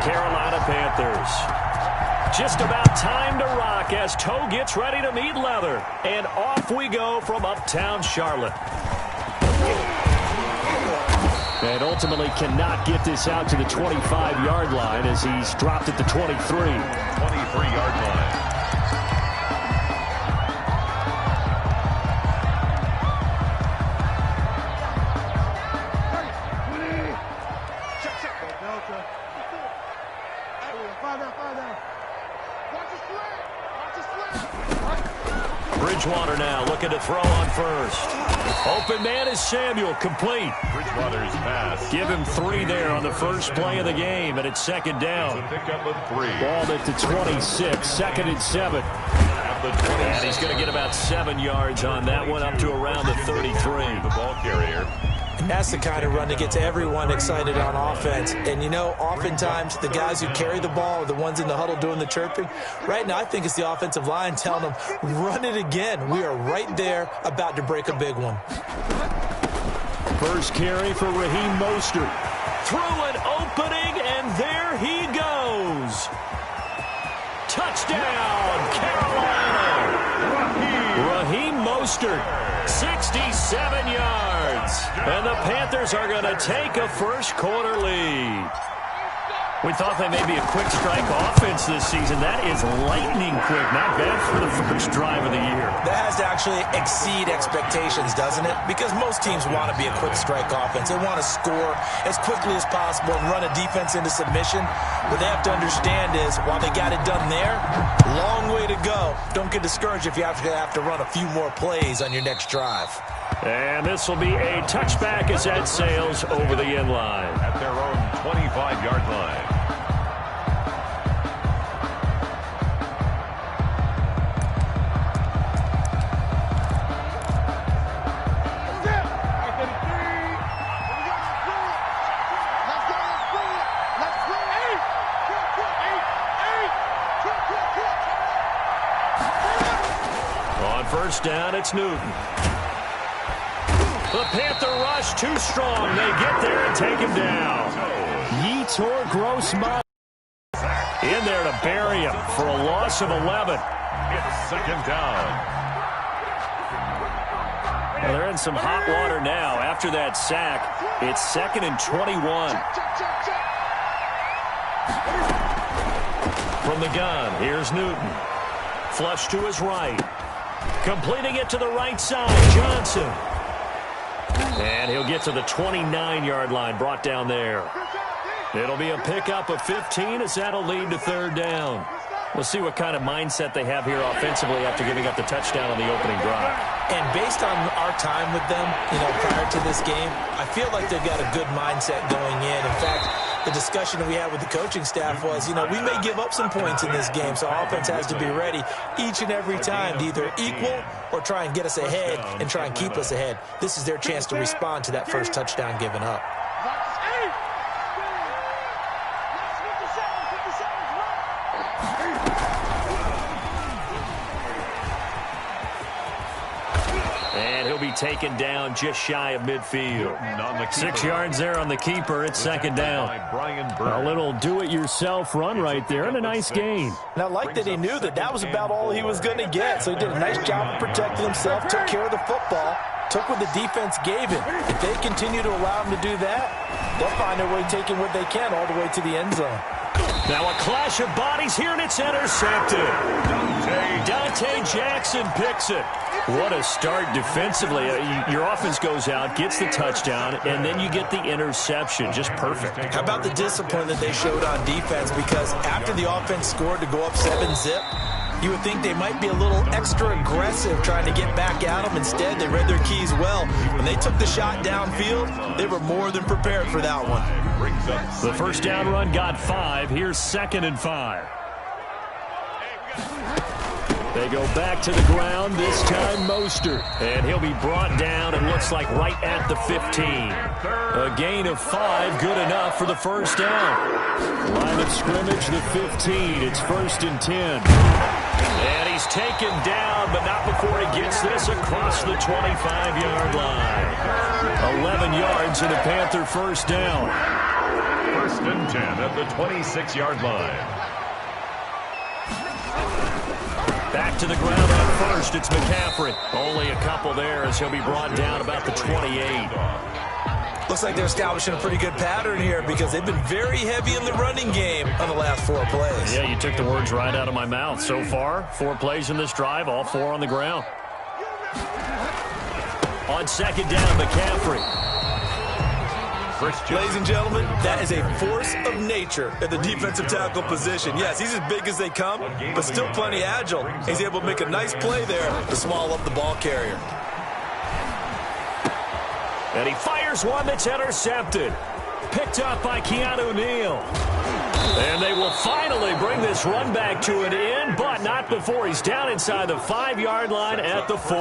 Carolina Panthers. Just about time to rock as toe gets ready to meet leather. And off we go from uptown Charlotte. And ultimately cannot get this out to the 25-yard line as he's dropped at the 23. 23-yard line. Bridgewater now looking to throw on first. Open man is Samuel, complete. Bridgewater's pass. Give him 3 there on the first play of the game, and it's second down. It's a pickup of 3. Balled at the 26, second and 7. And he's going to get about 7 yards on that one, up to around the 33. The ball carrier. And that's the kind of run that gets everyone excited on offense. And, you know, oftentimes the guys who carry the ball are the ones in the huddle doing the chirping. Right now, I think it's the offensive line telling them, run it again. We are right there about to break a big one. First carry for Raheem Mostert. Through an opening, and there he goes. Touchdown, Carolina. Raheem Mostert, 67 yards. And the Panthers are going to take a first-quarter lead. We thought they may be a quick strike offense this season. That is lightning quick. Not bad for the first drive of the year. That has to actually exceed expectations, doesn't it? Because most teams want to be a quick strike offense. They want to score as quickly as possible and run a defense into submission. What they have to understand is, while they got it done there, long way to go. Don't get discouraged if you have to run a few more plays on your next drive. And this will be a touchback as that sails over the end line. At their own 25-yard line. On first down, it's Newton. The Panther rush too strong. They get there and take him down. Yetur Gross-Matos in there to bury him for a loss of 11. It's second down. Well, they're in some hot water now. After that sack, it's second and 21. From the gun, here's Newton. Flush to his right. Completing it to the right side, Johnson. And he'll get to the 29-yard line, brought down there. It'll be a pickup of 15 as that'll lead to third down. We'll see what kind of mindset they have here offensively after giving up the touchdown on the opening drive. And based on our time with them, you know, prior to this game, I feel like they've got a good mindset going in. In fact, the discussion we had with the coaching staff was, you know, we may give up some points in this game, so our offense has to be ready each and every time to either equal or try and get us ahead and try and keep us ahead. This is their chance to respond to that first touchdown given up. Be taken down just shy of midfield. 6 yards there on the keeper. It's second down. A little do-it-yourself run right there and a nice gain. And I like that he knew that that was about all he was going to get. So he did a nice job of protecting himself, took care of the football, took what the defense gave him. If they continue to allow him to do that, they'll find their way taking what they can all the way to the end zone. Now a clash of bodies here, and it's intercepted. Dante Jackson picks it. What a start defensively. Your offense goes out, gets the touchdown, and then you get the interception. Just perfect. How about the discipline that they showed on defense? Because after the offense scored to go up 7-zip, you would think they might be a little extra aggressive trying to get back at them. Instead, they read their keys well. When they took the shot downfield, they were more than prepared for that one. The first down run got 5. Here's second and 5. They go back to the ground, this time Mostert. And he'll be brought down, and looks like right at the 15. A gain of 5, good enough for the first down. Line of scrimmage, the 15. It's first and 10. And he's taken down, but not before he gets this across the 25-yard line. 11 yards and a Panther first down. first and 10 at the 26-yard line. Back to the ground at first. It's McCaffrey. Only a couple there as he'll be brought down about the 28. Looks like they're establishing a pretty good pattern here because they've been very heavy in the running game on the last 4 plays. Yeah, you took the words right out of my mouth. So far, 4 plays in this drive, all 4 on the ground. On second down, McCaffrey. Ladies and gentlemen, that is a force of nature at the defensive tackle position. Yes, he's as big as they come, but still plenty agile. He's able to make a nice play there to small up the ball carrier. And he fires one that's intercepted. Picked up by Keanu Neal. And they will finally bring this run back to an end, but not before he's down inside the 5-yard line at the 4.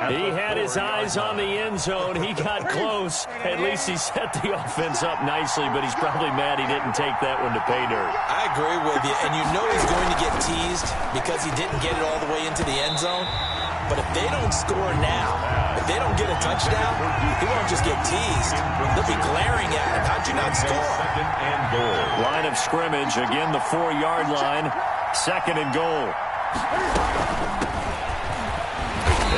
He had his eyes on the end zone. He got close. At least he set the offense up nicely, but he's probably mad he didn't take that one to pay dirt. I agree with you, and you know he's going to get teased because he didn't get it all the way into the end zone. But if they don't score now, if they don't get a touchdown, he won't just get teased. They'll be glaring at him. How'd you not score? Line of scrimmage, again the 4-yard line. Second and goal.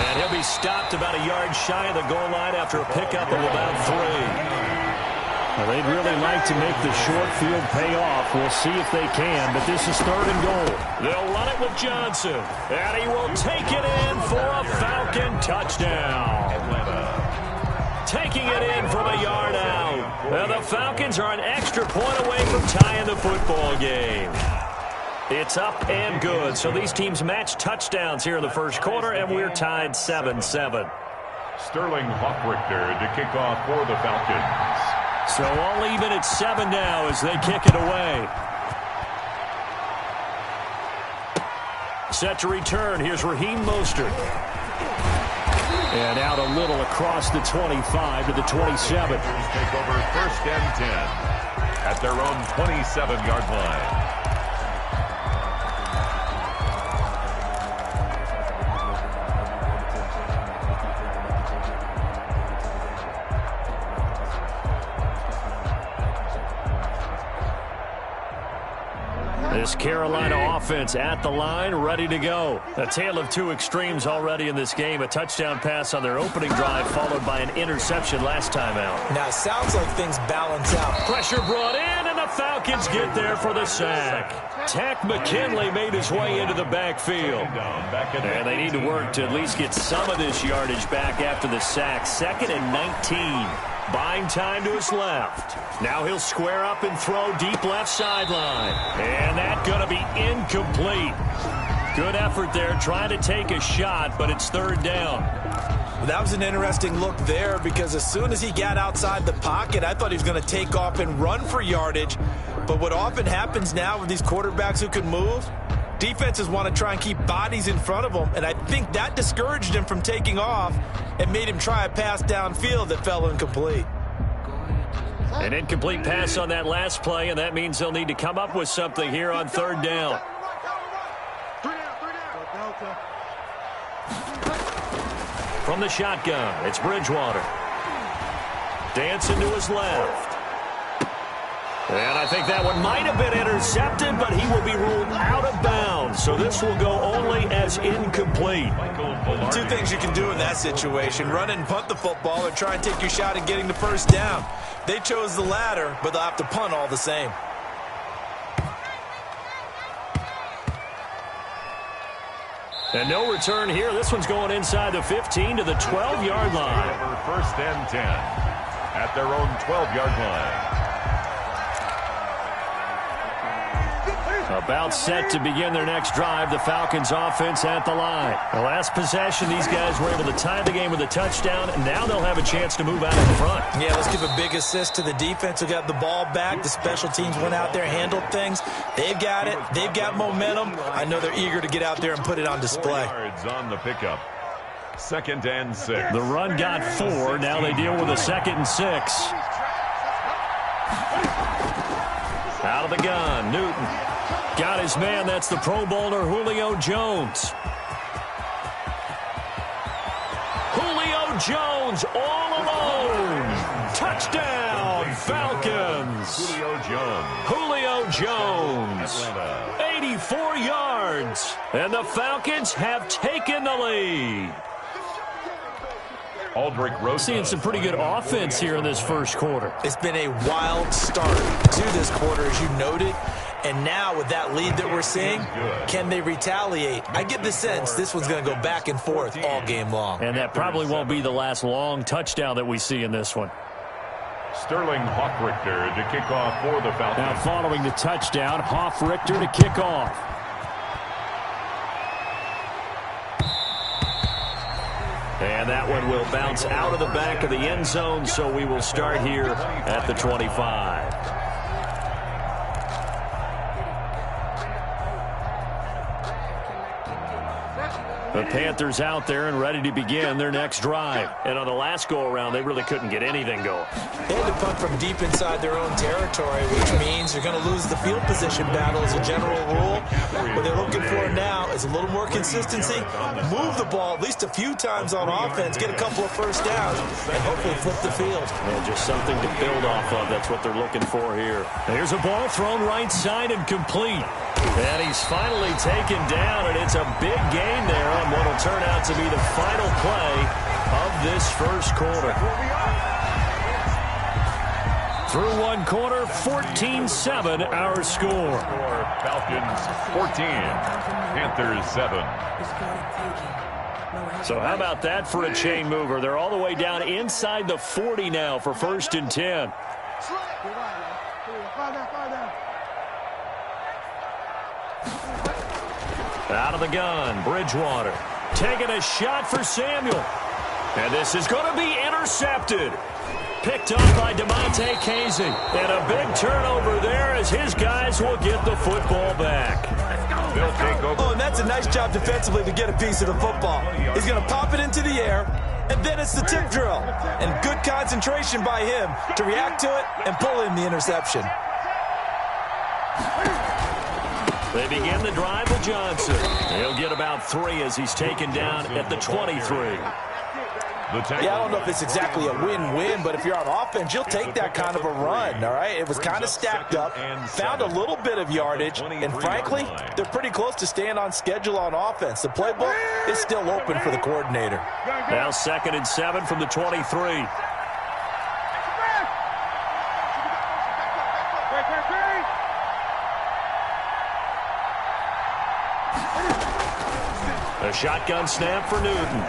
And he'll be stopped about a yard shy of the goal line after a pickup of about 3. Well, they'd really like to make the short field pay off. We'll see if they can, but this is third and goal. They'll run it with Johnson, and he will take it in for a Falcon touchdown. Taking it in from a yard out. Now the Falcons are an extra point away from tying the football game. It's up and good. So these teams match touchdowns here in the first quarter, and we're tied 7-7. Sterling Hockrichter to kick off for the Falcons. So all even at 7 now as they kick it away. Set to return. Here's Raheem Mostert. And out a little across the 25 to the 27. Take over first and 10 at their own 27-yard line. This Carolina offense at the line, ready to go. A tale of 2 extremes already in this game. A touchdown pass on their opening drive, followed by an interception last time out. Now, it sounds like things balance out. Pressure brought in, and the Falcons get there for the sack. Tack McKinley made his way into the backfield. And they need to work to at least get some of this yardage back after the sack. 2nd and 19. Buying time to his left. Now he'll square up and throw deep left sideline. And that's going to be incomplete. Good effort there trying to take a shot, but it's third down. Well, that was an interesting look there because as soon as he got outside the pocket, I thought he was going to take off and run for yardage. But what often happens now with these quarterbacks who can move, defenses want to try and keep bodies in front of them, and I think that discouraged him from taking off and made him try a pass downfield that fell incomplete. An incomplete pass on that last play, and that means they'll need to come up with something here on third down. From the shotgun, it's Bridgewater. Dancing to his left. And I think that one might have been intercepted, but he will be ruled out of bounds. So this will go only as incomplete. 2 things you can do in that situation. Run and punt the football or try and take your shot at getting the first down. They chose the latter, but they'll have to punt all the same. And no return here. This one's going inside the 15 to the 12-yard line. First and 10 at their own 12-yard line. About set to begin their next drive, the Falcons offense at the line. The last possession, these guys were able to tie the game with a touchdown, and now they'll have a chance to move out in front. Yeah, let's give a big assist to the defense who got the ball back. The special teams went out there, handled things. They've got it. They've got momentum. I know they're eager to get out there and put it on display. Yards on the pickup. 2nd and 6. The run got 4. Now they deal with a 2nd and 6. Out of the gun, Newton. Got his man. That's the Pro Bowler Julio Jones. Julio Jones all alone. Touchdown, Falcons. Julio Jones. 84 yards. And the Falcons have taken the lead. Seeing some pretty good offense here in this first quarter. It's been a wild start to this quarter, as you noted. And now with that lead that we're seeing, can they retaliate? I get the sense this one's going to go back and forth all game long. And that probably won't be the last long touchdown that we see in this one. Sterling Hoffrichter to kick off for the Falcons. Now following the touchdown, Hoffrichter to kick off. And that one will bounce out of the back of the end zone, so we will start here at the 25. The Panthers out there and ready to begin their next drive. And on the last go-around, they really couldn't get anything going. They had to punt from deep inside their own territory, which means they're going to lose the field position battle as a general rule. What they're looking for now is a little more consistency, move the ball at least a few times on offense, get a couple of first downs, and hopefully flip the field. And just something to build off of. That's what they're looking for here. Here's a ball thrown right side and complete. And he's finally taken down, and it's a big gain there on what will turn out to be the final play of this first quarter. Through one quarter, 14-7 our score. Falcons 14, Panthers 7. So how about that for a chain mover? They're all the way down inside the 40 now for 1st and 10. Out of the gun, Bridgewater. Taking a shot for Samuel. And this is going to be intercepted. Picked up by DeMonte Casey. And a big turnover there as his guys will get the football back. They'll take over. Oh, and that's a nice job defensively to get a piece of the football. He's going to pop it into the air, and then it's the tip drill. And good concentration by him to react to it and pull in the interception. They begin the drive with Johnson. He'll get about 3 as he's taken down at the 23. Yeah, I don't know if it's exactly a win-win, but if you're on offense, you'll take that kind of a run, all right? It was kind of stacked up, found a little bit of yardage, and frankly, they're pretty close to staying on schedule on offense. The playbook is still open for the coordinator. Now 2nd and 7 from the 23. A shotgun snap for Newton.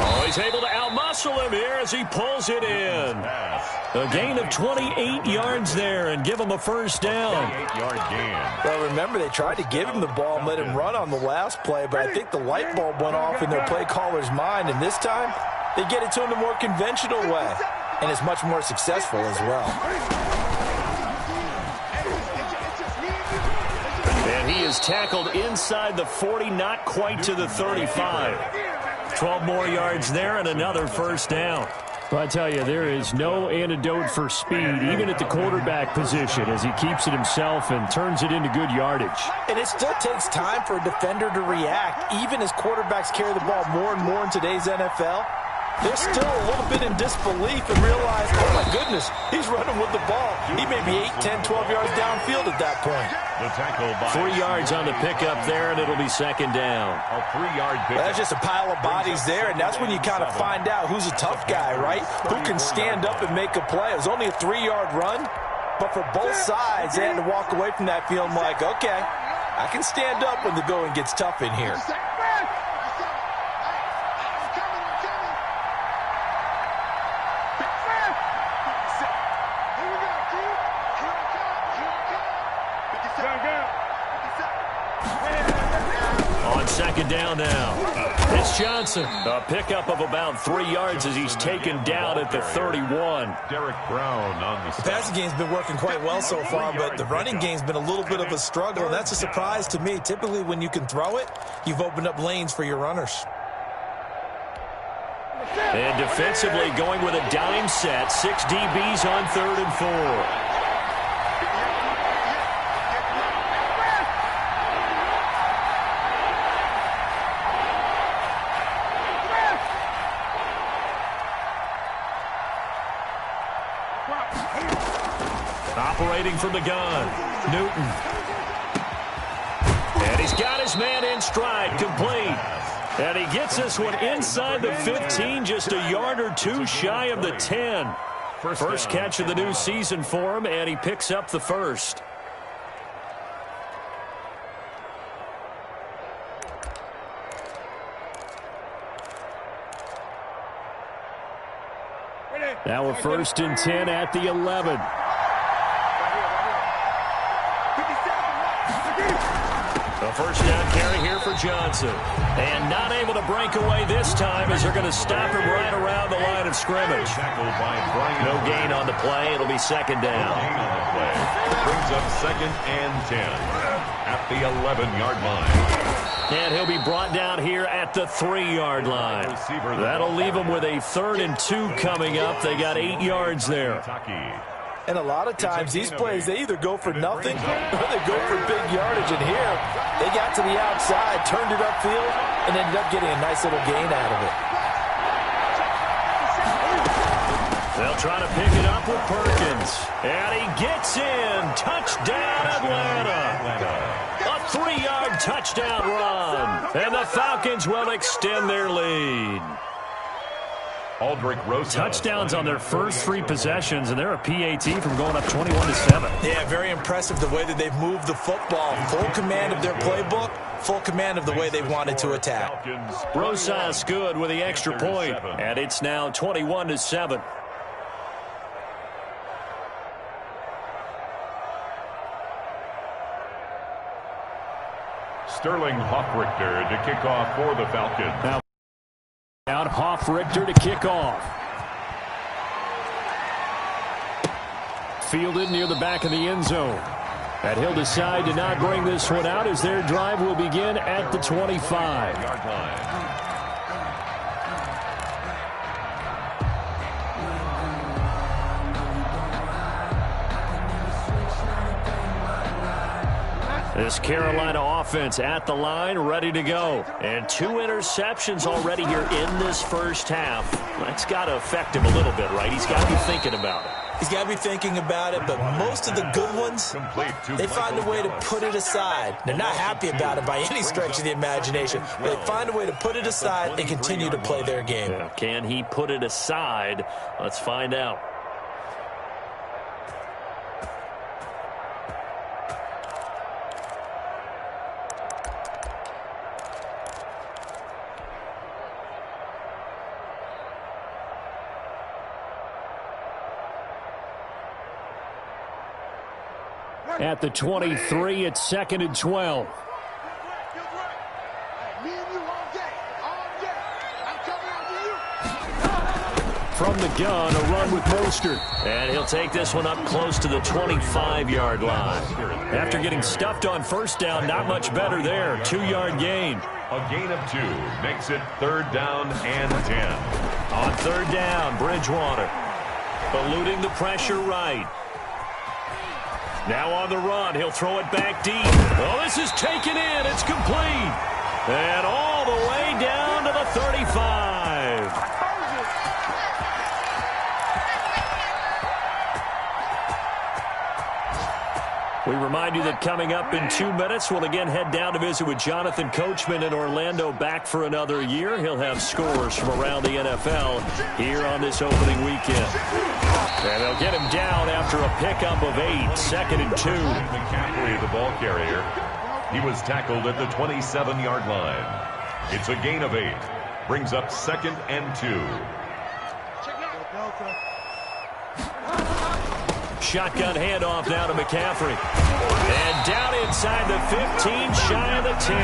Oh, he's able to outmuscle him here as he pulls it in. A gain of 28 yards there and give him a first down. 8-yard gain. Well, remember, they tried to give him the ball and let him run on the last play, but I think the light bulb went off in their play caller's mind, and this time they get it to him the more conventional way, and it's much more successful as well. And he is tackled inside the 40, not quite to the 35. 12 more yards there and another first down. Well, I tell you, there is no antidote for speed, even at the quarterback position, as he keeps it himself and turns it into good yardage. And it still takes time for a defender to react, even as quarterbacks carry the ball more and more in today's NFL. They're still a little bit in disbelief and realize, oh, my goodness, he's running with the ball. He may be 8, 10, 12 yards downfield at that point. The tackle by 3 yards on the pickup there, and it'll be 2nd down. A 3-yard pickup. That's just a pile of bodies there, and that's when you kind of find out who's a tough guy, right? Who can stand up and make a play. It was only a 3-yard run, but for both sides, they had to walk away from that feeling like, okay, I can stand up when the going gets tough in here. On 2nd down now. It's Johnson. A pickup of about 3 yards as he's taken down at the 31. Derek Brown on the passing game's been working quite well so far, but the running game's been a little bit of a struggle, and that's a surprise to me. Typically, when you can throw it, you've opened up lanes for your runners. And defensively going with a dime set. 6 DBs on 3rd and 4. waiting from the gun. Newton. And he's got his man in stride, complete. And he gets this one inside the 15, just a yard or two shy of the 10. First catch of the new season for him, and he picks up the first. Now we're 1st and 10 at the 11. A first down carry here for Johnson. And not able to break away this time as they're going to stop him right around the line of scrimmage. No gain on the play. It'll be 2nd down. Brings up 2nd and 10 at the 11-yard line. And he'll be brought down here at the 3-yard line. That'll leave him with a 3rd and 2 coming up. They got 8 yards there. And a lot of times these plays, they either go for nothing or they go for big yardage. And here, they got to the outside, turned it upfield, and ended up getting a nice little gain out of it. They'll try to pick it up with Perkins. And he gets in. Touchdown, Atlanta. A 3-yard touchdown run. And the Falcons will extend their lead. Touchdowns on their first 3 possessions, and they're a PAT from going up 21-7. Yeah, very impressive the way that they've moved the football. Full command of their playbook, full command of the way they wanted to attack. Rosas good with the extra point, and it's now 21-7. Sterling Hoffrichter to kick off for the Falcons. Now, out Hoffrichter to kick off. Fielded near the back of the end zone. And he'll decide to not bring this one out as their drive will begin at the 25-yard line. This Carolina offense at the line, ready to go. And 2 interceptions already here in this first half. That's got to affect him a little bit, right? He's got to be thinking about it. He's got to be thinking about it, but most of the good ones, they find a way to put it aside. They're not happy about it by any stretch of the imagination, but they find a way to put it aside and continue to play their game. Yeah, can he put it aside? Let's find out. At the 23, it's 2nd and 12. From the gun, a run with Mostert. And he'll take this one up close to the 25-yard line. After getting stuffed on first down, not much better there. 2-yard gain. A gain of 2 makes it 3rd down and 10. On 3rd down, Bridgewater. Eluding the pressure right. Now on the run, he'll throw it back deep. Oh, this is taken in. It's complete. And all the way down to the 35. We remind you that coming up in 2 minutes, we'll again head down to visit with Jonathan Coachman in Orlando, back for another year. He'll have scores from around the NFL here on this opening weekend. And they'll get him down after a pickup of 8, 2nd and 2. McCaffrey, the ball carrier. He was tackled at the 27-yard line. It's a gain of 8. Brings up 2nd and 2. Shotgun handoff now to McCaffrey. And down inside the 15, shy of the 10.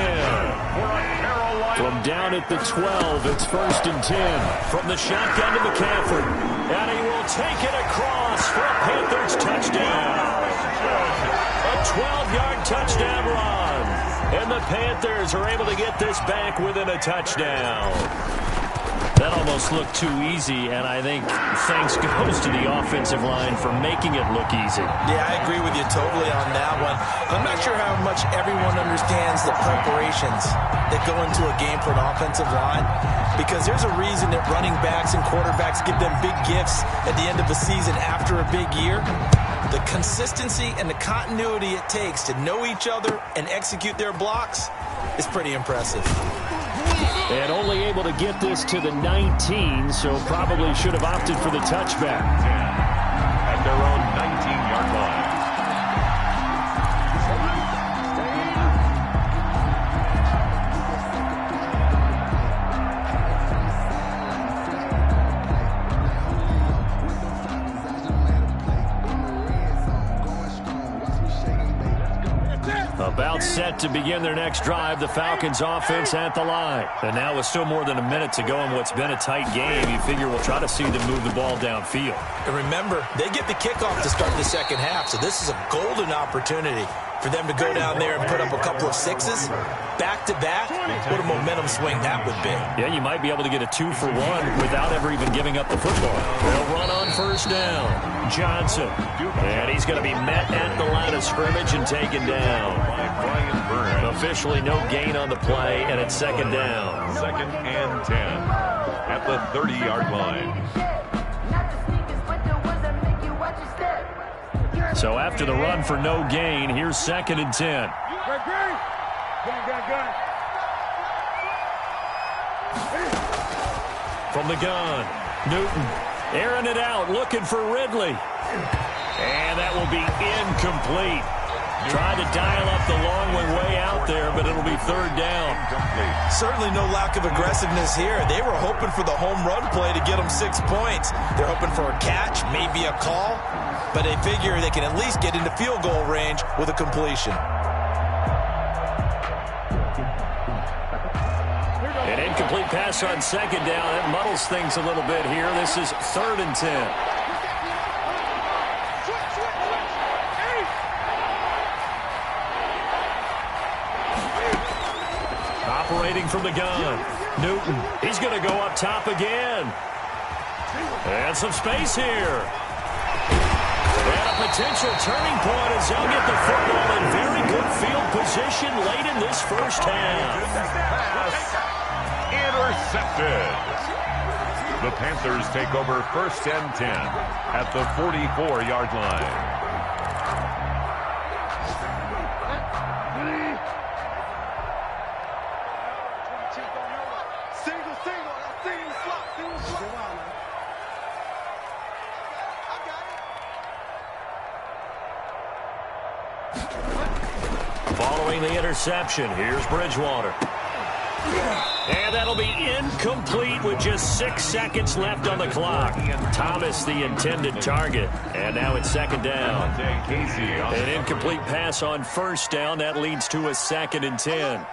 From down at the 12, it's 1st and 10. From the shotgun to McCaffrey. And he will take it across for a Panthers touchdown. A 12-yard touchdown run. And the Panthers are able to get this back within a touchdown. That almost looked too easy, and I think thanks goes to the offensive line for making it look easy. Yeah, I agree with you totally on that one. I'm not sure how much everyone understands the preparations that go into a game for an offensive line, because there's a reason that running backs and quarterbacks give them big gifts at the end of the season after a big year. The consistency and the continuity it takes to know each other and execute their blocks is pretty impressive. And only able to get this to the 19, so probably should have opted for the touchback. At their own 19-yard line. About set to begin their next drive, the Falcons offense at the line. And now with still more than a minute to go in what's been a tight game, you figure we'll try to see them move the ball downfield. And remember, they get the kickoff to start the second half, so this is a golden opportunity for them to go down there and put up a couple of sixes back-to-back. What a momentum swing that would be. Yeah, you might be able to get a 2-for-1 without ever even giving up the football. They'll run on first down. Johnson. And he's going to be met at the line of scrimmage and taken down. Officially no gain on the play, and it's second down. Second and 10 at the 30-yard line. So after the run for no gain, here's second and 10. From the gun, Newton airing it out, looking for Ridley. And that will be incomplete. Tried to dial up the long way out there, but it'll be third down. Certainly no lack of aggressiveness here. They were hoping for the home run play to get them 6 points. They're hoping for a catch, maybe a call, but they figure they can at least get into field goal range with a completion. An incomplete pass on second down. It muddles things a little bit here. This is third and 10. Operating from the gun. Newton, he's going to go up top again. And some space here. And a potential turning point as they'll get the football in very good field position late in this first half. Intercepted. The Panthers take over first and 10 at the 44-yard line. Following the interception, here's Bridgewater. And that'll be incomplete with just 6 seconds left on the clock. Thomas, the intended target. And now it's second down. An incomplete pass on first down. That leads to a second and 10.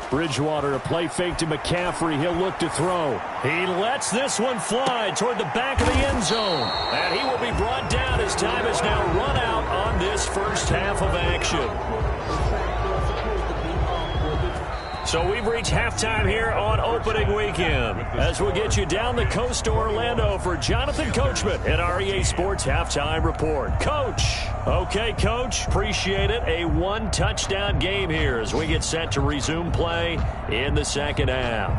Bridgewater, a play fake to McCaffrey. He'll look to throw. He lets this one fly toward the back of the end zone. And he will be brought down as time has now run out on this first half of action. So we've reached halftime here on opening weekend. As we'll get you down the coast to Orlando for Jonathan Coachman at our EA Sports Halftime Report. Coach. Okay, Coach. Appreciate it. A one-touchdown game here as we get set to resume play in the second half.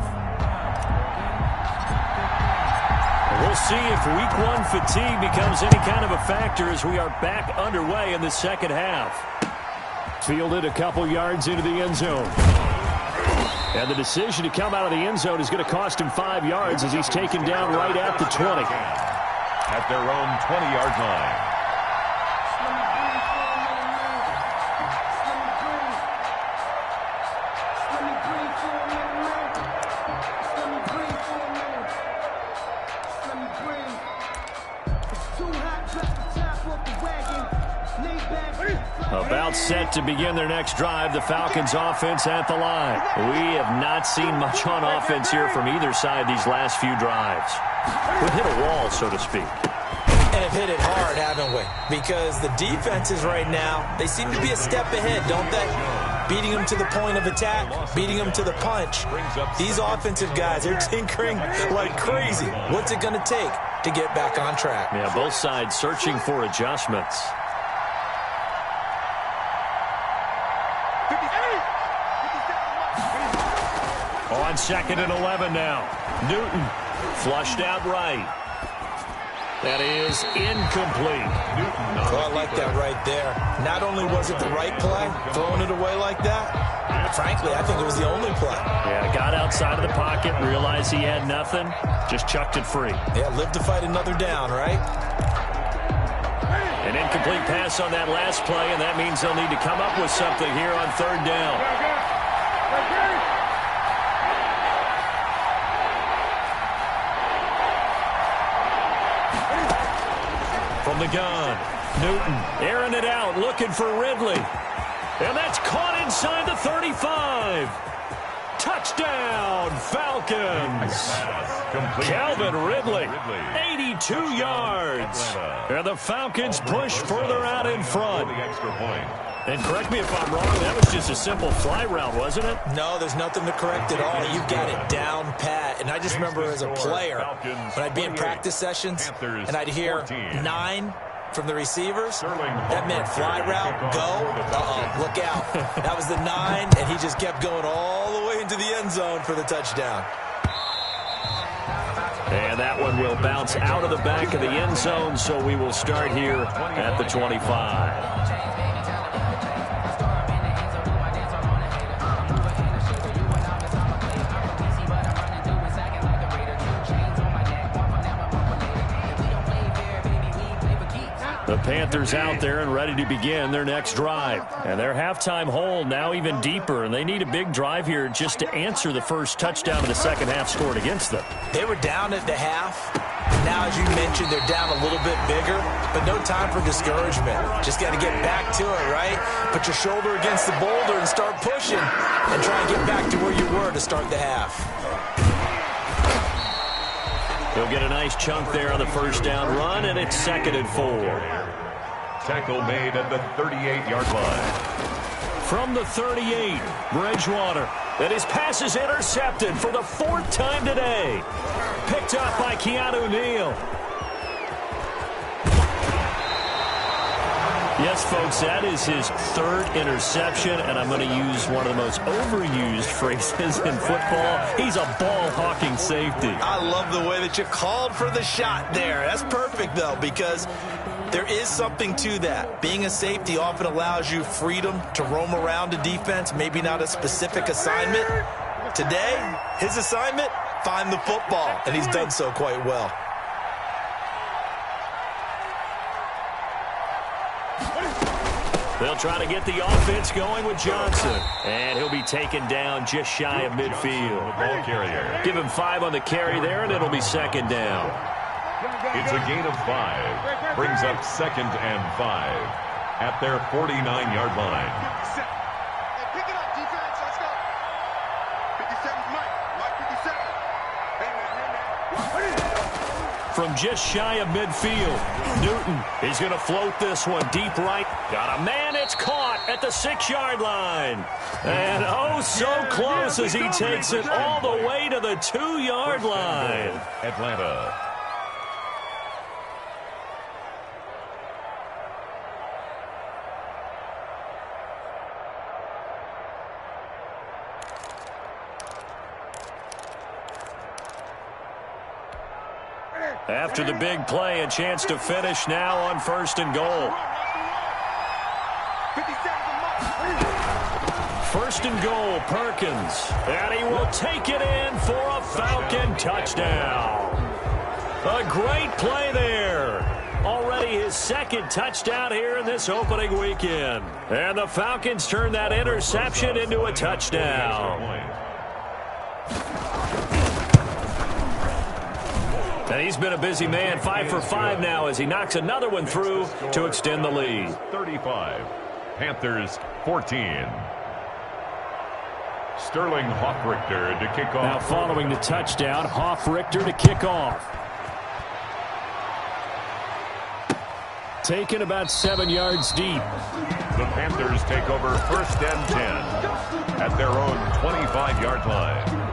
We'll see if week one fatigue becomes any kind of a factor as we are back underway in the second half. Fielded a couple yards into the end zone. And the decision to come out of the end zone is going to cost him 5 yards as he's taken down right at the 20. At their own 20-yard line. About set to begin their next drive, the Falcons offense at the line. We have not seen much on offense here from either side these last few drives. We've hit a wall, so to speak. And have hit it hard, haven't we? Because the defenses right now, they seem to be a step ahead, don't they? Beating them to the point of attack, beating them to the punch. These offensive guys, they're tinkering like crazy. What's it going to take to get back on track? Yeah, both sides searching for adjustments. On 2nd and 11 now. Newton flushed out right. That is incomplete. Well, I like that right there. Not only was it the right play, throwing it away like that, frankly, I think it was the only play. Yeah, got outside of the pocket, realized he had nothing, just chucked it free. Yeah, live to fight another down, right? An incomplete pass on that last play, and that means they'll need to come up with something here on 3rd down. From the gun, Newton airing it out, looking for Ridley. And that's caught inside the 35. Touchdown, Falcons. Calvin Ridley, 82 yards. And the Falcons push further out in front. And correct me if I'm wrong, that was just a simple fly route, wasn't it? No, there's nothing to correct at all. You've got it down pat. And I just remember as a player, when I'd be in practice sessions, and I'd hear 9 from the receivers, that meant fly route, go, look out. That was the 9, and he just kept going all the way into the end zone for the touchdown. And that one will bounce out of the back of the end zone, so we will start here at the 25. The Panthers out there and ready to begin their next drive. And their halftime hole now even deeper, and they need a big drive here just to answer the first touchdown of the second half scored against them. They were down at the half. Now, as you mentioned, they're down a little bit bigger, but no time for discouragement. Just got to get back to it, right? Put your shoulder against the boulder and start pushing and try and get back to where you were to start the half. He'll get a nice chunk there on the first down run, and it's 2nd and 4. Tackle made at the 38-yard line. From the 38, Bridgewater. And his pass is intercepted for the 4th time today. Picked up by Keanu Neal. Yes, folks, that is his 3rd interception, and I'm going to use one of the most overused phrases in football. He's a ball-hawking safety. I love the way that you called for the shot there. That's perfect, though, because there is something to that. Being a safety often allows you freedom to roam around a defense, maybe not a specific assignment. Today, his assignment, find the football, and he's done so quite well. They'll try to get the offense going with Johnson. And he'll be taken down just shy of midfield. The ball carrier. Give him 5 on the carry there, and it'll be 2nd down. It's a gain of 5. Brings up 2nd and 5 at their 49-yard line. Pick it up, defense. Let's go. 57's Mike. Mike 57. Hey, man. From just shy of midfield, Newton is going to float this one deep right. Got a man, it's caught at the 6-yard line. And oh, so close as he takes it all the way to the 2-yard line. Atlanta. After the big play, a chance to finish now on 1st and goal. 1st and goal, Perkins. And he will take it in for a Falcon touchdown. A great play there. Already his 2nd touchdown here in this opening weekend. And the Falcons turn that interception into a touchdown. And he's been a busy man, 5 for 5 now as he knocks another one through to extend the lead. 35, Panthers 14. Sterling Hoffrichter to kick off. Now following the touchdown, Hoffrichter to kick off. Taken about 7 yards deep. The Panthers take over 1st and 10 at their own 25-yard line.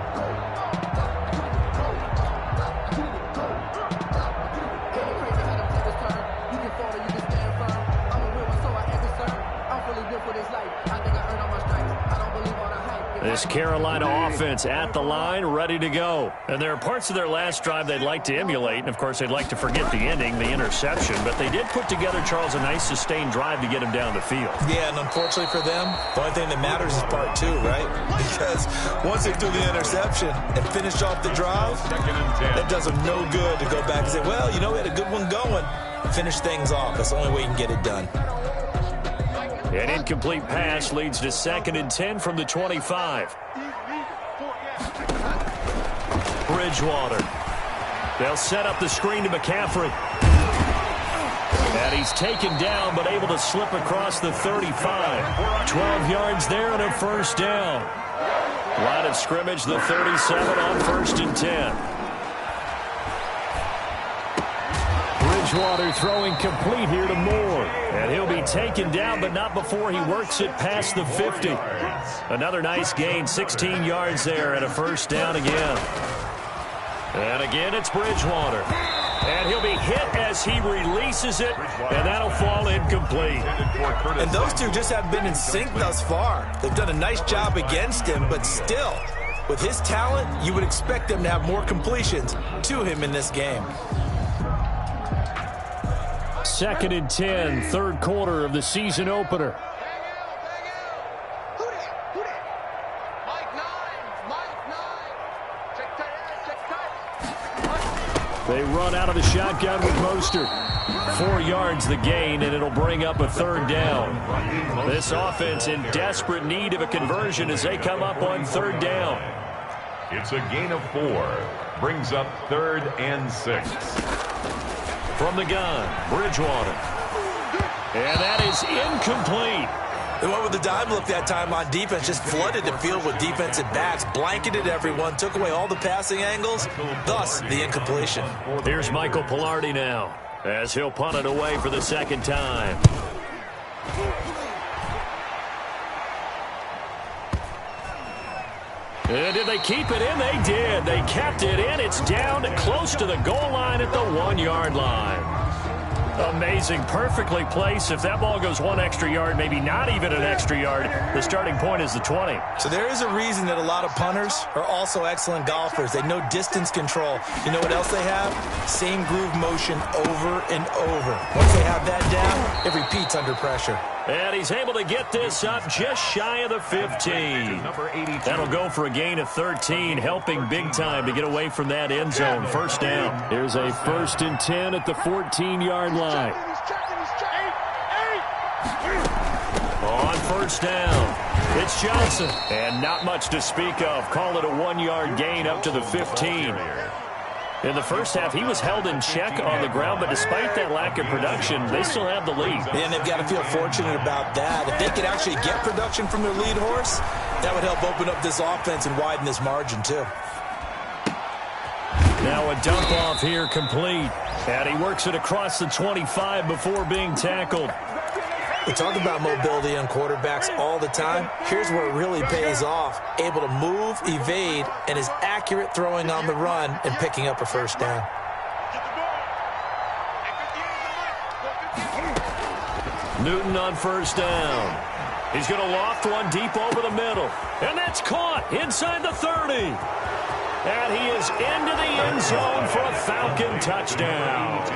This Carolina offense at the line, ready to go. And there are parts of their last drive they'd like to emulate, and, of course, they'd like to forget the ending, the interception. But they did put together, Charles, a nice sustained drive to get him down the field. Yeah, and unfortunately for them, the only thing that matters is part two, right? Because once they do the interception and finish off the drive, that does them no good to go back and say, well, you know, we had a good one going. Finish things off. That's the only way you can get it done. An incomplete pass leads to 2nd and 10 from the 25. Bridgewater. They'll set up the screen to McCaffrey. And he's taken down, but able to slip across the 35. 12 yards there and a first down. Line of scrimmage, the 37 on 1st and 10. Bridgewater throwing complete here to Moore. And he'll be taken down, but not before he works it past the 50. Another nice gain, 16 yards there and a first down again. And again, it's Bridgewater. And he'll be hit as he releases it, and that'll fall incomplete. And those two just have been in sync thus far. They've done a nice job against him, but still, with his talent, you would expect them to have more completions to him in this game. 2nd and 10, third quarter of the season opener. They run out of the shotgun with Mostert. 4 yards the gain, and it'll bring up a 3rd down. This offense in desperate need of a conversion as they come up on 3rd down. It's a gain of 4. Brings up 3rd and 6. From the gun, Bridgewater. And that is incomplete. They went with the dime look that time on defense, just flooded the field with defensive backs, blanketed everyone, took away all the passing angles, thus the incompletion. Here's Michael Pilardi now, as he'll punt it away for the 2nd time. And did they keep it in? They did. They kept it in. It's down close to the goal line at the 1-yard line. Amazing. Perfectly placed. If that ball goes 1 extra yard, maybe not even an extra yard, the starting point is the 20. So there is a reason that a lot of punters are also excellent golfers. They know distance control. You know what else they have? Same groove motion over and over. Once they have that down, it repeats under pressure. And he's able to get this up just shy of the 15. That'll go for a gain of 13, helping big time to get away from that end zone. First down. Here's a 1st and 10 at the 14-yard line. On 1st down, it's Johnson. And not much to speak of. Call it a 1-yard gain up to the 15. In the first half, he was held in check on the ground, but despite that lack of production, they still have the lead. And they've got to feel fortunate about that. If they could actually get production from their lead horse, that would help open up this offense and widen this margin, too. Now a dump off here complete. And he works it across the 25 before being tackled. We talk about mobility on quarterbacks all the time. Here's where it really pays off. Able to move, evade, and is accurate throwing on the run and picking up a first down. Newton on 1st down. He's going to loft one deep over the middle. And that's caught inside the 30. And he is into the end zone for a Falcon touchdown.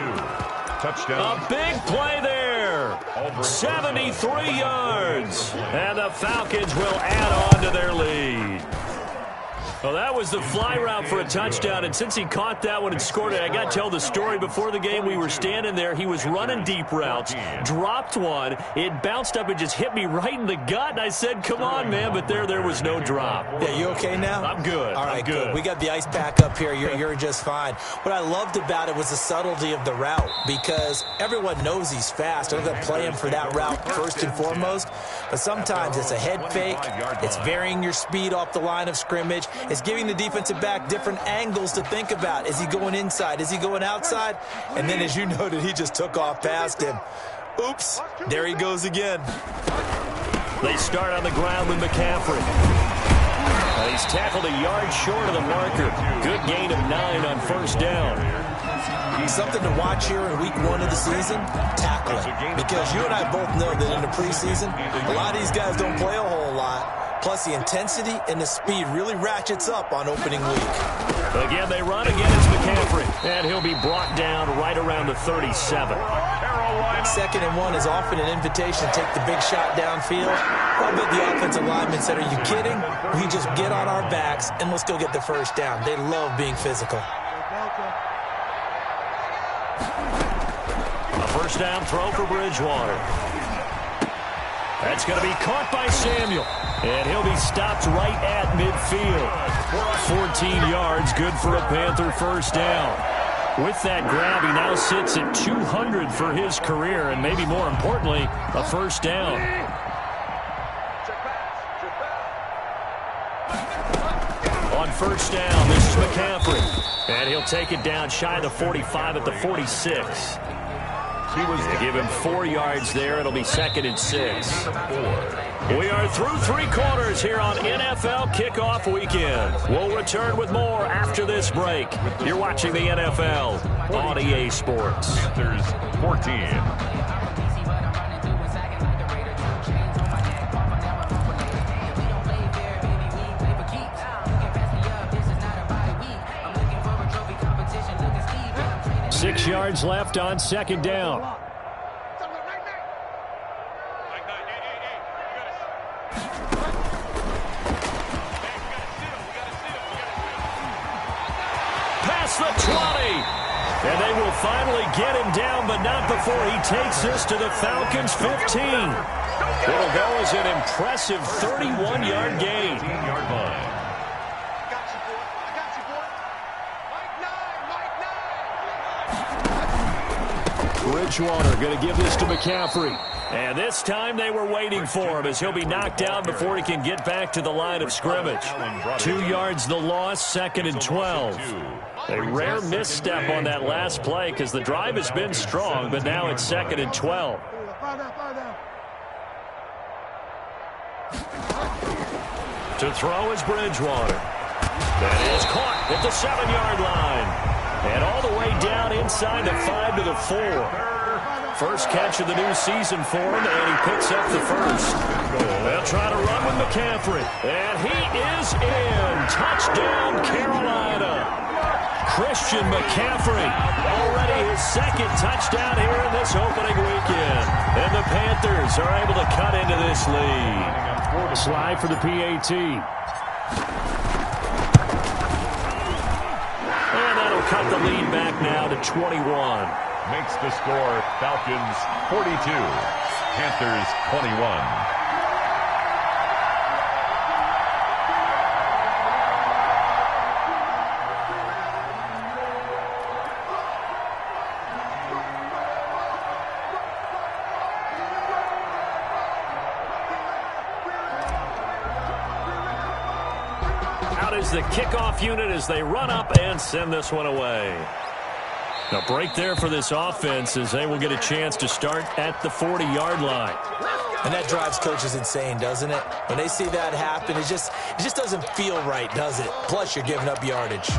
Touchdown. A big play there. 73 yards. And the Falcons will add on to their lead. Well, that was the fly route for a touchdown, and since he caught that one and scored it, I got to tell the story. Before the game, we were standing there. He was running deep routes, dropped one. It bounced up and just hit me right in the gut, and I said, come on, man, but there was no drop. Yeah, you okay now? I'm good. All right, I'm good. We got the ice pack up here. You're just fine. What I loved about it was the subtlety of the route, because everyone knows he's fast. They're going to play him for that route first and foremost, but sometimes it's a head fake. It's varying your speed off the line of scrimmage. It's giving the defensive back different angles to think about. Is he going inside? Is he going outside? And then, as you noted, he just took off past him. Oops, there he goes again. They start on the ground with McCaffrey. He's tackled a yard short of the marker. Good gain of 9 on 1st down. Something to watch here in week 1 of the season, tackling. Because you and I both know that in the preseason, a lot of these guys don't play a whole lot. Plus, the intensity and the speed really ratchets up on opening week. Again, they run. Again, it's McCaffrey. And he'll be brought down right around the 37. 2nd and 1 is often an invitation to take the big shot downfield. I bet the offensive linemen said, are you kidding? We just get on our backs and let's go get the first down. They love being physical. A first down throw for Bridgewater. That's going to be caught by Samuel. And he'll be stopped right at midfield. 14 yards, good for a Panther first down. With that grab, he now sits at 200 for his career, and maybe more importantly, a first down. On first down, this is McCaffrey. And he'll take it down shy of the 45 at the 46. They give him 4 yards there. It'll be 2nd and 6. We are through 3 quarters here on NFL Kickoff Weekend. We'll return with more after this break. You're watching the NFL on EA Sports. Panthers 14. 6 yards left on 2nd down. Past the 20. And they will finally get him down, but not before he takes this to the Falcons' 15. It'll go as an impressive 31-yard gain. 15-yard line. Bridgewater going to give this to McCaffrey. And this time they were waiting for him as he'll be knocked down before he can get back to the line of scrimmage. 2 yards the loss, 2nd and 12. A rare misstep on that last play because the drive has been strong, but now it's 2nd and 12. To throw is Bridgewater. That is caught at the 7-yard line. And all the way down inside the 5 to the 4. First catch of the new season for him, and he picks up the first. They'll try to run with McCaffrey. And he is in. Touchdown, Carolina. Christian McCaffrey, already his 2nd touchdown here in this opening weekend. And the Panthers are able to cut into this lead. Slide for the PAT. And that'll cut the lead back now to 21. Makes the score Falcons 42, Panthers 21. Out is the kickoff unit as they run up and send this one away. A break there for this offense as they will get a chance to start at the 40-yard line. And that drives coaches insane, doesn't it? When they see that happen, it just doesn't feel right, does it? Plus, you're giving up yardage.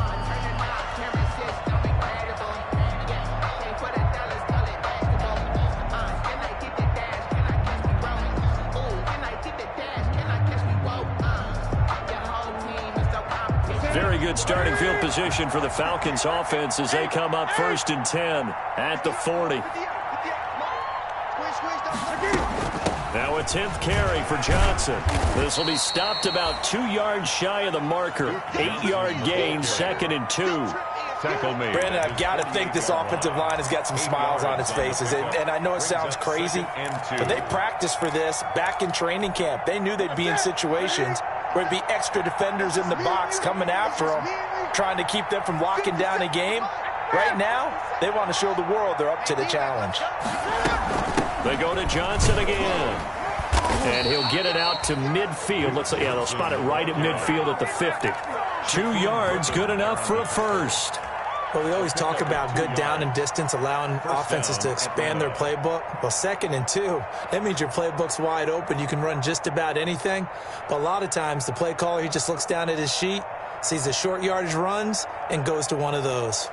Very good starting field position for the Falcons offense as they come up 1st and 10 at the 40. Now a 10th carry for Johnson. This will be stopped about 2 yards shy of the marker. 8-yard gain, 2nd and 2. Tackle made. Brandon, I've got to think this offensive line has got some smiles on its faces. And I know it sounds crazy, but they practiced for this back in training camp. They knew they'd be in situations where there'd be extra defenders in the box coming after them, trying to keep them from locking down a game. Right now, they want to show the world they're up to the challenge. They go to Johnson again. And he'll get it out to midfield. They'll spot it right at midfield at the 50. 2 yards, good enough for a first. Well, we always talk about good down and distance, allowing offenses to expand their playbook. Well, 2nd and 2, that means your playbook's wide open. You can run just about anything. But a lot of times, the play caller, he just looks down at his sheet, sees the short yardage runs, and goes to one of those.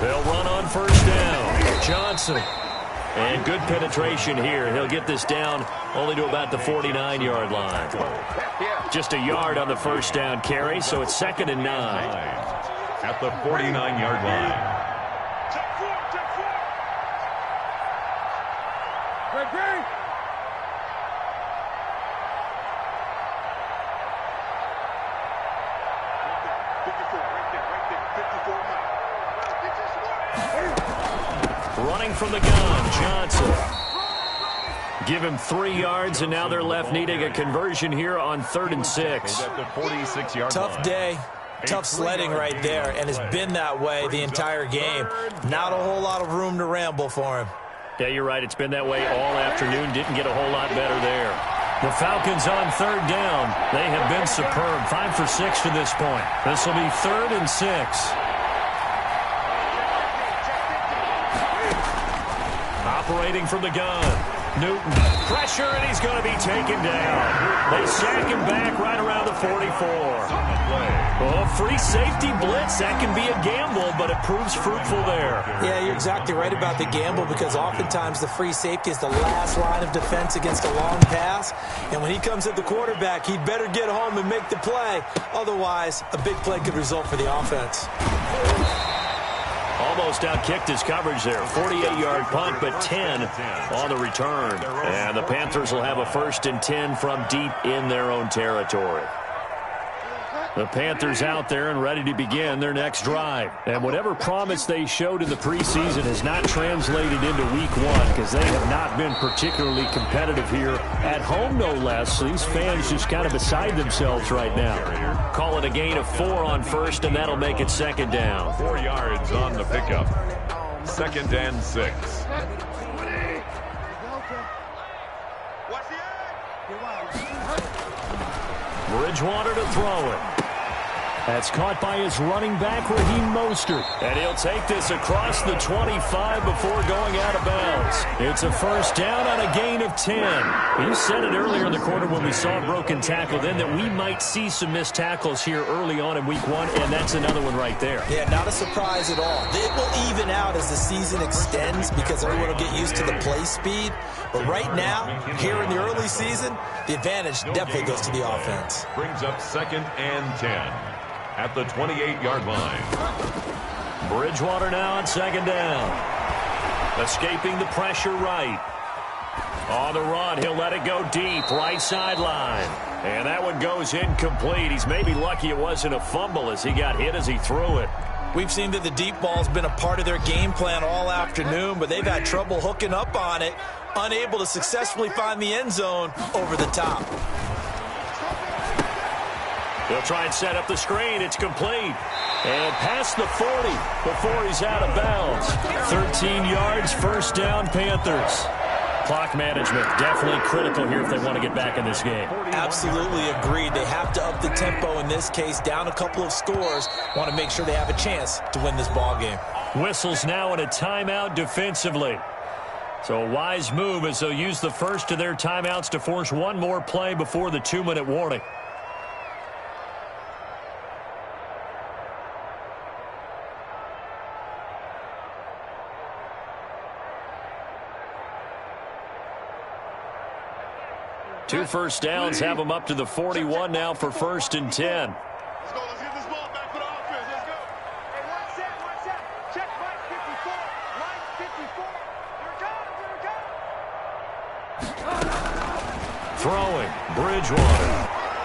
They'll run on first down. Johnson. And good penetration here. He'll get this down only to about the 49-yard line. Just a yard on the first down carry, so it's 2nd and 9. At the 49-yard line. Running from the gun, Johnson. Give him 3 yards, and now they're left needing a conversion here on 3rd and 6. At the 46-yard Tough line. day. Tough sledding right there, and it's been that way the entire game. Not a whole lot of room to ramble for him. Yeah, you're right. It's been that way all afternoon. Didn't get a whole lot better there. The Falcons on 3rd down. They have been superb. 5 for 6 to this point. This will be 3rd and 6. Operating from the gun. Newton. Pressure, and he's going to be taken down. They sack him back right around the 44. Oh, free safety blitz. That can be a gamble, but it proves fruitful there. Yeah, you're exactly right about the gamble, because oftentimes the free safety is the last line of defense against a long pass. And when he comes at the quarterback, he'd better get home and make the play. Otherwise, a big play could result for the offense. Almost outkicked his coverage there. 48-yard punt, but 10 on the return. And the Panthers will have a 1st and 10 from deep in their own territory. The Panthers out there and ready to begin their next drive. And whatever promise they showed in the preseason has not translated into week 1, because they have not been particularly competitive here at home, no less. These fans just kind of beside themselves right now. Call it a gain of 4 on 1st, and that'll make it 2nd down. 4 yards on the pickup. 2nd and 6. Bridgewater to throw it. That's caught by his running back, Raheem Mostert. And he'll take this across the 25 before going out of bounds. It's a 1st down on a gain of 10. You said it earlier in the quarter when we saw a broken tackle then that we might see some missed tackles here early on in week 1, and that's another one right there. Yeah, not a surprise at all. It will even out as the season extends, because everyone will get used to the play speed. But right now, here in the early season, the advantage definitely goes to the offense. Brings up 2nd and 10. At the 28-yard line. Bridgewater now on 2nd down. Escaping the pressure right. On the run, he'll let it go deep, right sideline. And that one goes incomplete. He's maybe lucky it wasn't a fumble as he got hit as he threw it. We've seen that the deep ball's been a part of their game plan all afternoon, but they've had trouble hooking up on it, unable to successfully find the end zone over the top. They'll try and set up the screen. It's complete. And past the 40 before he's out of bounds. 13 yards, 1st down, Panthers. Clock management definitely critical here if they want to get back in this game. Absolutely agreed. They have to up the tempo in this case, down a couple of scores. Want to make sure they have a chance to win this ball game. Whistles now in a timeout defensively. So a wise move as they'll use the first of their timeouts to force one more play before the 2-minute warning. Two 1st downs have them up to the 41 now for 1st and 10. Let's go. Let's get this ball back for the offense. Let's go. Hey, one set. Check right 54. Right 54. Here it comes. Throwing. Bridgewater.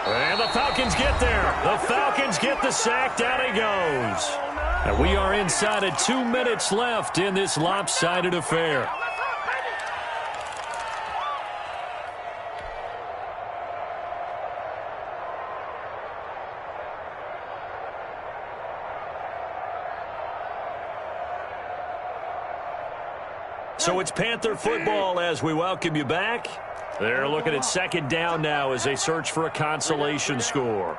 And the Falcons get there. The Falcons get the sack. Down he goes. And we are inside of 2 minutes left in this lopsided affair. So it's Panther football as we welcome you back. They're looking at 2nd down now as they search for a consolation score.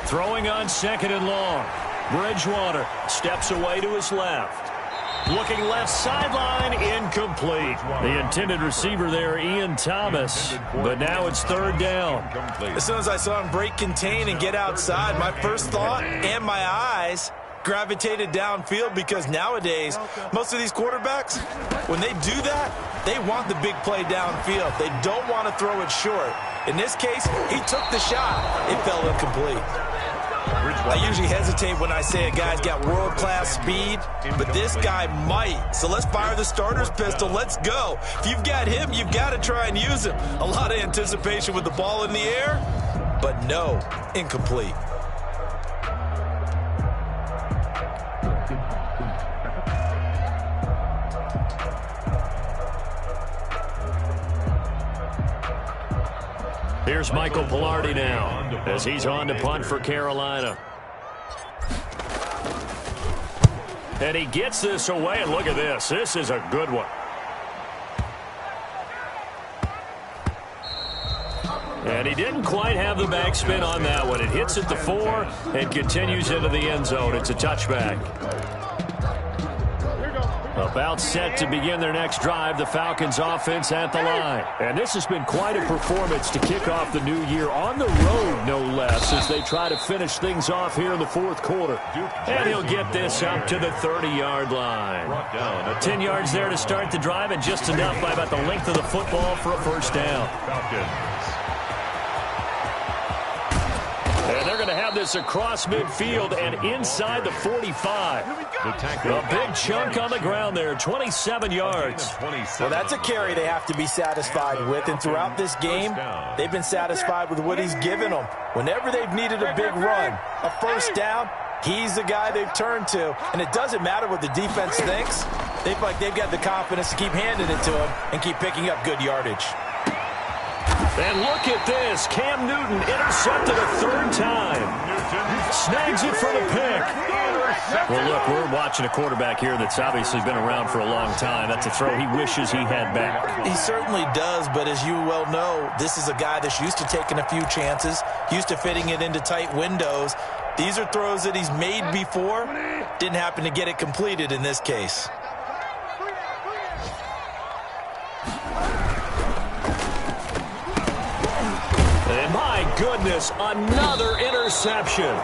Throwing on 2nd and long. Bridgewater steps away to his left. Looking left sideline, incomplete. The intended receiver there, Ian Thomas. But now it's 3rd down. As soon as I saw him break contain and get outside, my first thought and my eyes gravitated downfield because nowadays, most of these quarterbacks, when they do that, they want the big play downfield. They don't want to throw it short. In this case, he took the shot. It fell incomplete. I usually hesitate when I say a guy's got world-class speed, but this guy might. So let's fire the starter's pistol. Let's go. If you've got him, you've got to try and use him. A lot of anticipation with the ball in the air, but no, incomplete. Here's Michael Pilardi now as he's on to punt for Carolina. And he gets this away, and look at this. This is a good one. And he didn't quite have the backspin on that one. It hits at the 4 and continues into the end zone. It's a touchback. About set to begin their next drive, the Falcons offense at the line. And this has been quite a performance to kick off the new year on the road, no less, as they try to finish things off here in the fourth quarter. And he'll get this up to the 30-yard line. 10 yards there to start the drive, and just enough by about the length of the football for a first down. And they're going to have this across midfield and inside the 45. A big chunk on the ground there, 27 yards. Well, that's a carry they have to be satisfied with, and throughout this game, they've been satisfied with what he's given them. Whenever they've needed a big run, a first down, he's the guy they've turned to, and it doesn't matter what the defense thinks. They feel like they've got the confidence to keep handing it to him and keep picking up good yardage. And look at this. Cam Newton intercepted a third time. Snags it for the pick. Well, look, we're watching a quarterback here that's obviously been around for a long time. That's a throw he wishes he had back. He certainly does, but as you well know, this is a guy that's used to taking a few chances, used to fitting it into tight windows. These are throws that he's made before. Didn't happen to get it completed in this case. And my goodness, another interception.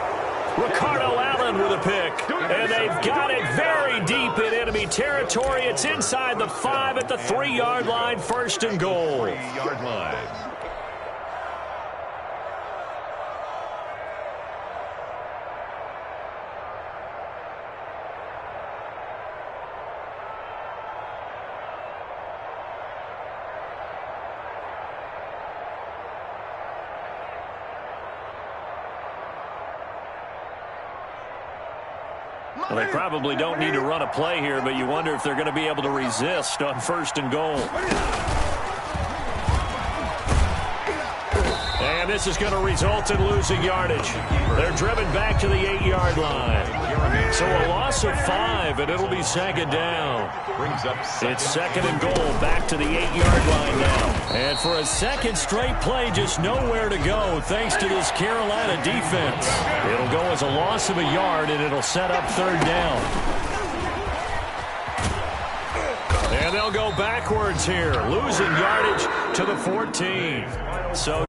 Ricardo Allen with a pick. And they've got it very deep in enemy territory. It's inside the 5 at the 3-yard line, first and goal. 3-yard line. Well, they probably don't need to run a play here, but you wonder if they're going to be able to resist on first and goal. And this is going to result in losing yardage. They're driven back to the 8-yard line. So a loss of 5, and it'll be second down. It's second and goal, back to the 8-yard line now. And for a second straight play, just nowhere to go thanks to this Carolina defense. It'll go as a loss of a yard, and it'll set up third down. And they'll go backwards here, losing yardage to the 14. So